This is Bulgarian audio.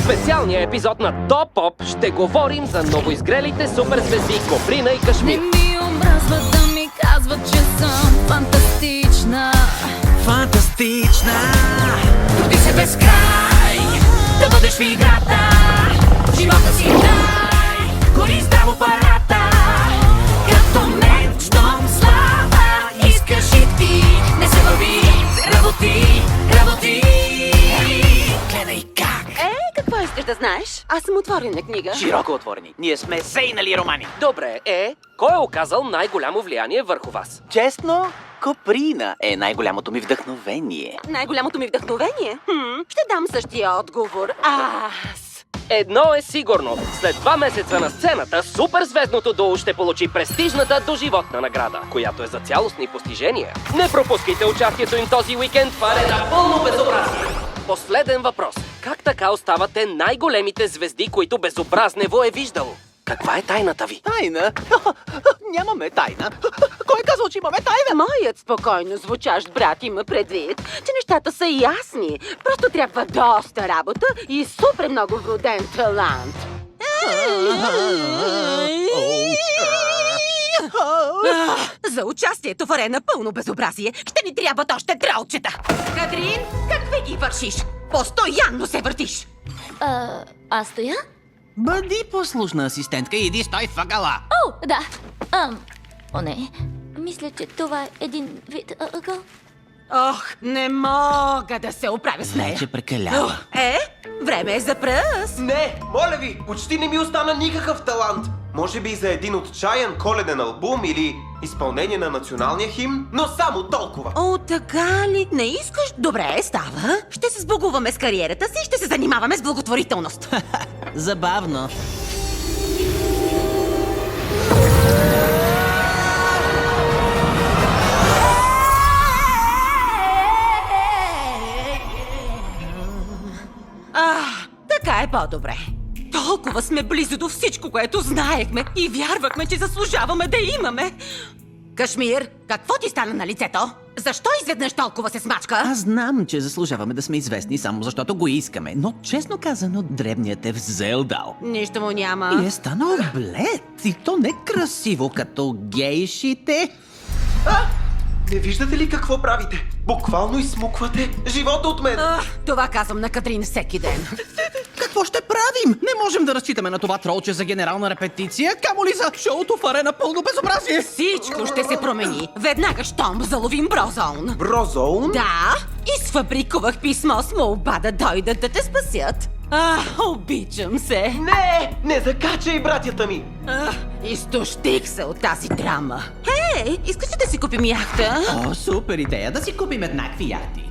специалния епизод на Топ Поп ще говорим за новоизгрелите суперзвезди Коприна и Кашмир. Не ми омръзват да ми казват, че съм фантастична. Фантастична! Труди се без край, да бъдеш в играта. Живота си дай, гори здраво парата. Като меч, щом слава, искаш и ти. Не се върви, работи, работи. Гледай как. Какво искаш да знаеш? Аз съм отворена книга. Широко отворени. Ние сме сейнали романи. Добре, кой е оказал най-голямо влияние върху вас? Честно, Коприна е най-голямото ми вдъхновение. Най-голямото ми вдъхновение? Ще дам същия отговор. Аз. Едно е сигурно. След 2 месеца на сцената, суперзвездното дуо ще получи престижната доживотна награда, която е за цялостни постижения. Не пропускайте участието им този уикенд в Арена Пълно безобразие. Последен въпрос. Как така оставате най-големите звезди, които Безобразнево е виждало? Каква е тайната ви? Тайна? Нямаме тайна. Кой е казал, че имаме тайна? Моят спокойно звучащ брат има предвид, че нещата са ясни. Просто трябва доста работа и супер много вроден талант. За участието в Арена Пълно безобразие ще ни трябват още тралчета. Катрин, как ги вършиш? Постоянно се въртиш. Аз стоя? Бъди послушна асистентка и иди стой въгъла. О, да. О, не. Мисля, че това е един вид ъгъл. Ох, не мога да се оправя с нея. Вече прекалява. Време е за пръст. Не, моля ви, почти не ми остана никакъв талант. Може би за един отчаян коледен албум или изпълнение на националния химн, но само толкова. О, така ли? Не искаш? Добре, става. Ще се сбогуваме с кариерата си и ще се занимаваме с благотворителност. Забавно. Така е по-добре. Толкова сме близо до всичко, което знаехме и вярвахме, че заслужаваме да имаме. Кашмир, какво ти стана на лицето? Защо изведнъж толкова се смачка? Аз знам, че заслужаваме да сме известни само защото го искаме, но честно казано, дребният е взел дал. Нищо му няма. И е станал блед. И то не красиво, като гейшите. Не виждате ли какво правите? Буквално изсмуквате живота от мен. Това казвам на Катрин всеки ден. Какво ще правим? Не можем да разчитаме на това тролче за генерална репетиция, камо ли за шоуто в Арена Пълно безобразие. Всичко ще се промени. Веднага щом заловим Брозоун. Брозоун? Да, и сфабрикувах писмо с молба да дойдат да те спасят. Обичам се. Не закачай братята ми. Изтощих се от тази драма. Хей, искаш ли да си купим яхта? О, супер идея, да си купим еднакви яхти.